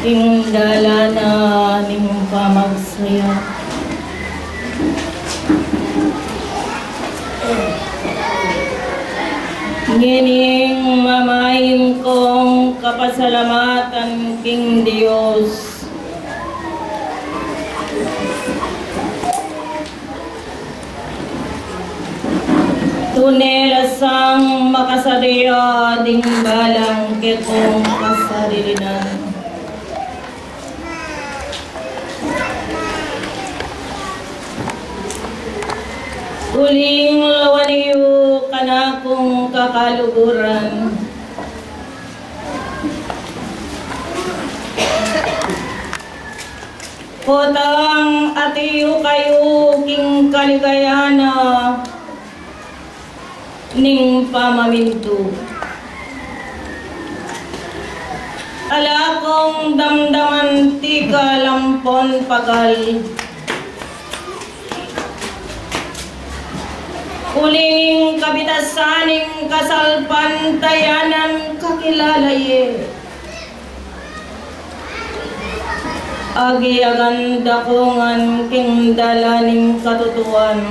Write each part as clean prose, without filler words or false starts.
Tingdala na ning pamagsaya. Ngining mamahin kong kapasalamatan king Diyos. Tunelasang makasariya ding balang ketong kasarilinan. Uling lawaniyo kanakong kakaluguran. Potang atiyo kayo king kaligayana ning pamaminto. Ala kong damdaman ti kalampon pagal. Uling kabitasaning kasalpantayanan kakilalaye. Agi agan dakungan king dalaning katutuan.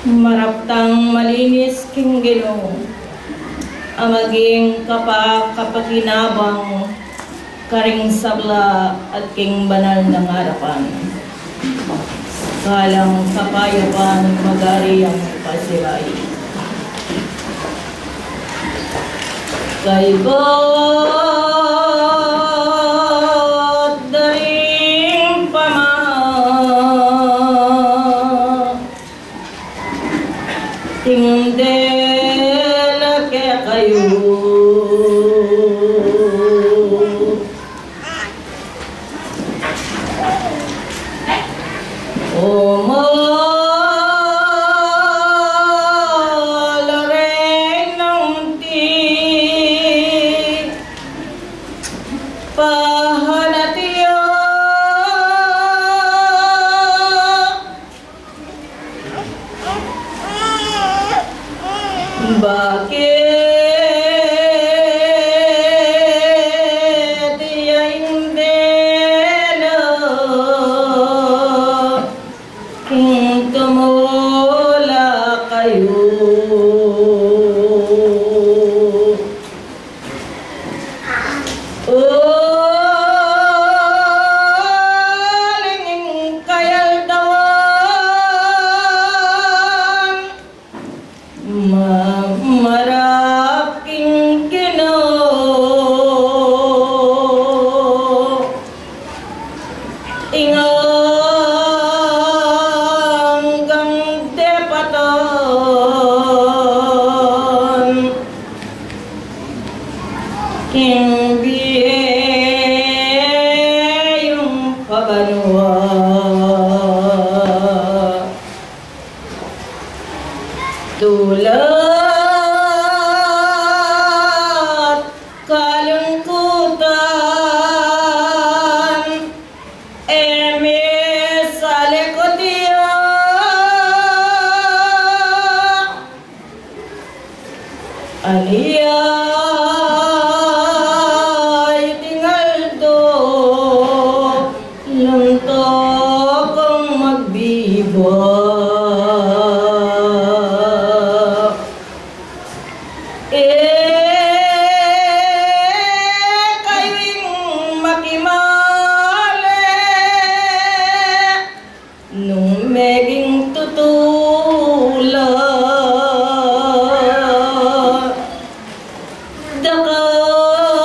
Maraptang malinis king Ginoo. Amaging kapakinabang karing sabla at king banal ng harapan. Kalang kapayapan magari ang pasiray. Kay God daring pama tingdela kaya kayo. Bakit yaindelo kung tumula kayo? Linging kayaltawan maraking Ginoo inganggang depatan king biyayong pabanwa tulad kalungkutan emis sa likod niya aliyay tingaldo luntok kong magbibo. Kayong makimali nung meging tutula dakan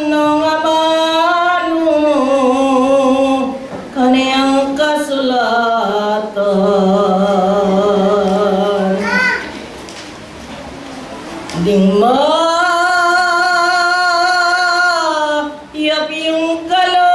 nung amano kaniyang kasulatan ding mayap yung kalo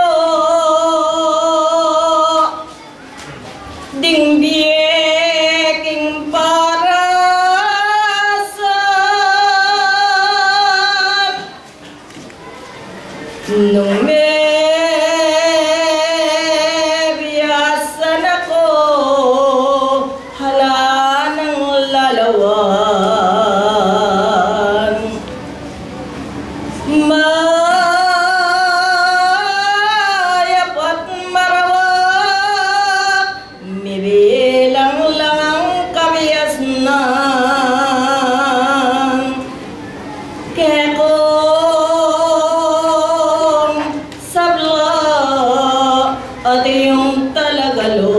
at iyong talagalo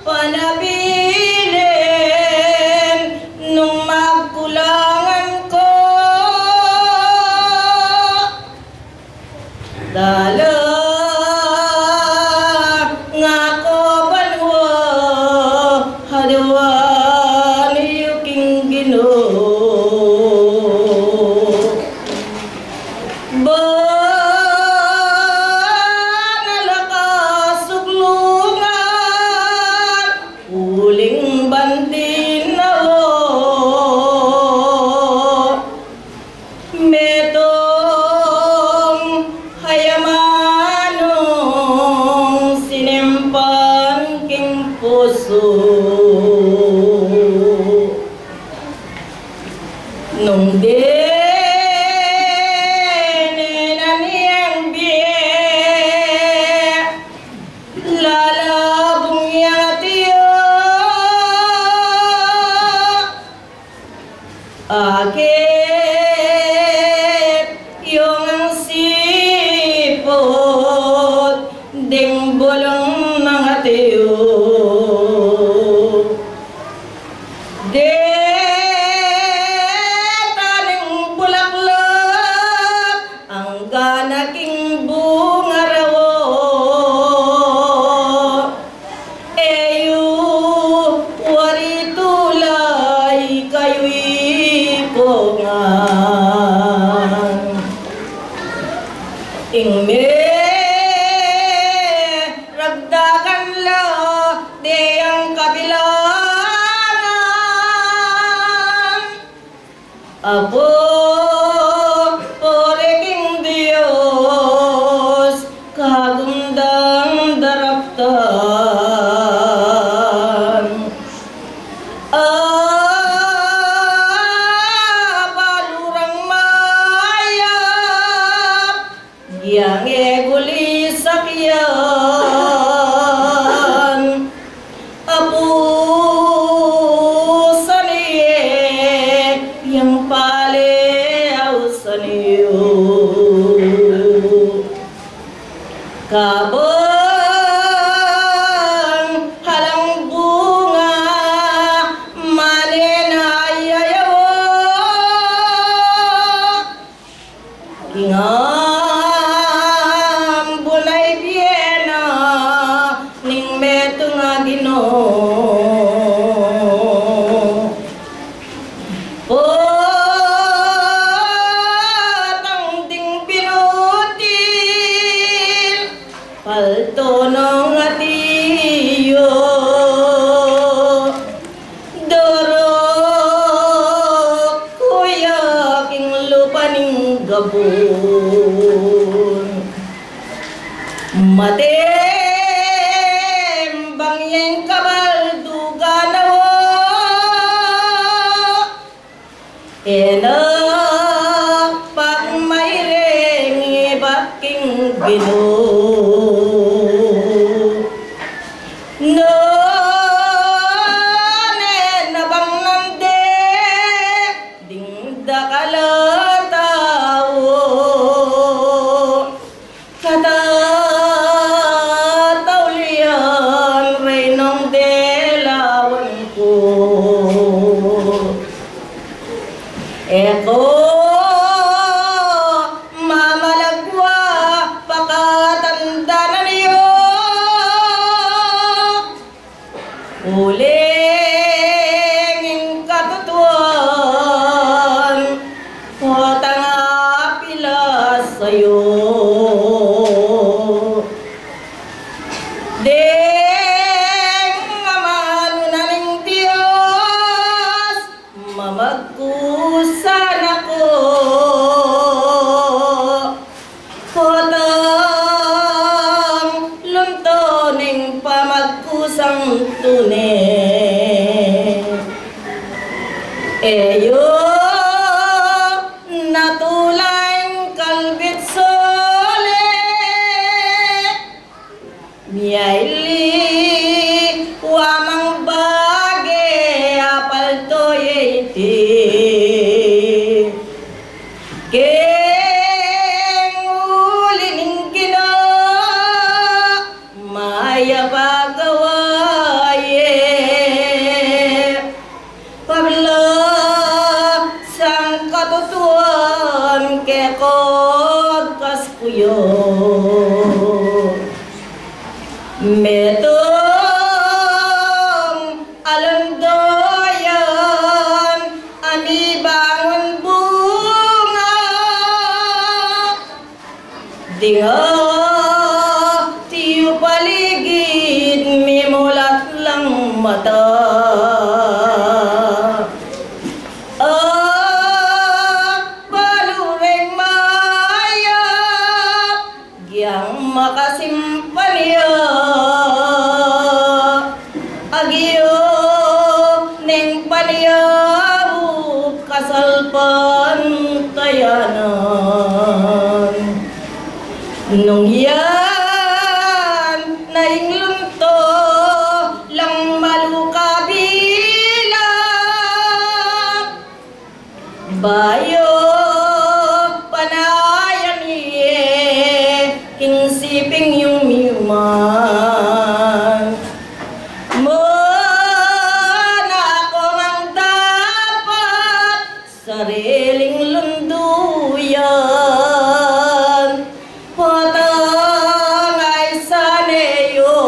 panabilin nung magkulangan ko dala nga ko banwa hadawa niyo king Ginoo nung na niyang biye lalabong yatiyo akit yung ang sipot ding bulong mga tiyo naking bunga rawo eyo wari tulay kayo'y pongan ing me ragdagan la de ang kabilangan abo kagundang daraptan balurang mayap yang eguli sakyan apu saniye yang pale au saniyo kabang halang bunga manenayayawo kingam bunay biena ning meto nga Ginoo palto nong atiyo dorok kuya king lupaning gabon matembang yang kabal duganawo enak pak maireng baking Ginoo eko mamalagwa pakatanda na niyo uling katutuan potang apila sa'yo mamagkusan ako potang luntoning pamagkusang tunay eyo natulaing kalbitson Keng ulining gina maya pagawaye pabla sang katutuan kekod kaskuyo metong alandoyan ami bangun bunga dinga tiyo paligid mimulat lang mata balureng mayap giyang makasimpalya agiyo neng palyabu kasalpan tayanan nung yan naing lunto lang malukabila bayo panayan iye kingsiping yung miuman sariling lunduyan patang ay saneyo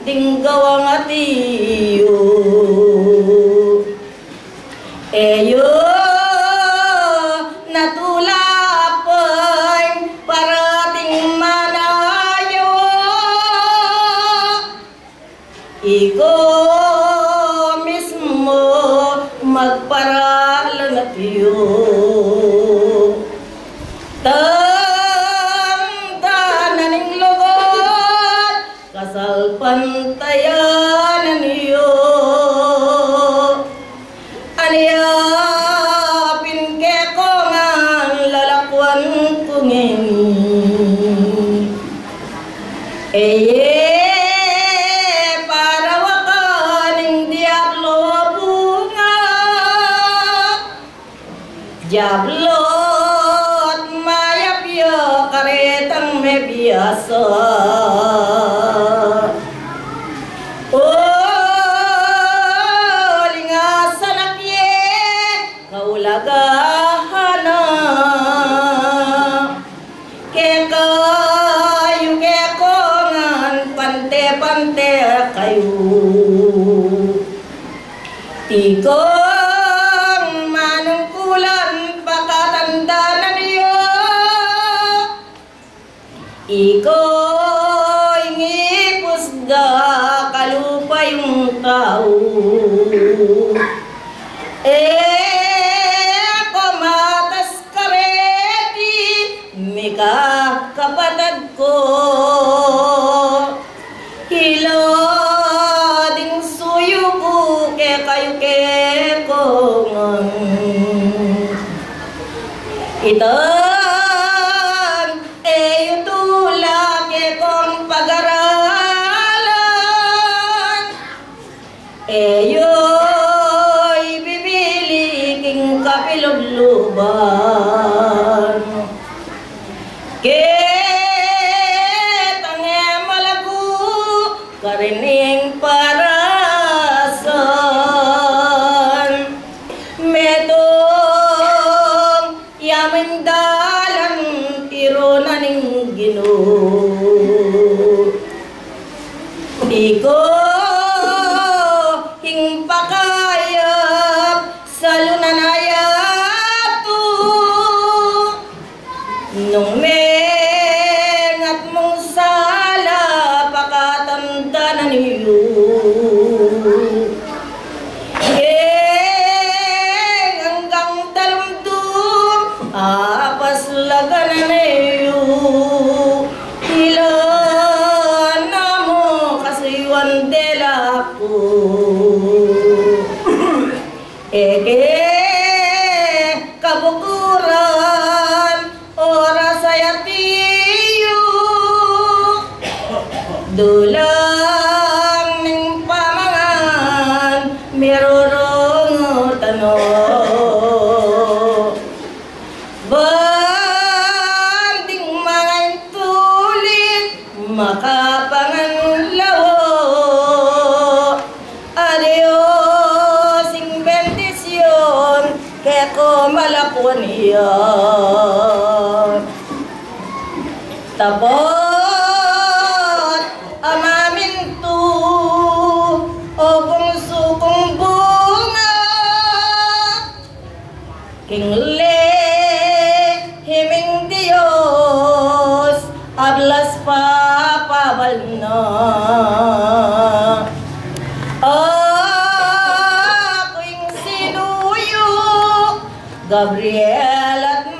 tinggawang atiyo eyo natulapay parating manayo iko mismo magparalan at iyo tanda ng lugod kasalpantayanan iyo aniyapin kekongan lalakwan kungin jablot mayapyo karetang may biasa lingasan akye kaulagahana kekayu kekongan pante-pante kayu tiko iko ingipusda kalupa yung tao komatas kareti mika kapatid ko hilo ding suyo ko ke kayo ke kongan ito eyo'y bibili king kapilubluban ketang malagu karining parasan metong yamin dalang irona ning Ginoo iko pakayap sa lunanayato nung mengat mong sala pakatanda na niyo hanggang talumdum apas laga na niyo ilan na mo kasaywan dela ko eke kabukuran oras ay atiyo dulang ning pamangan mirurong tano banding mga tulit makapanganlawo. Adios sing bendisyon kaya ko malakon iyan. Tapos amamin to o bungso kong bunga kingle himing Diyos ablas papabal na. Ako'y sinuyo Gabriel at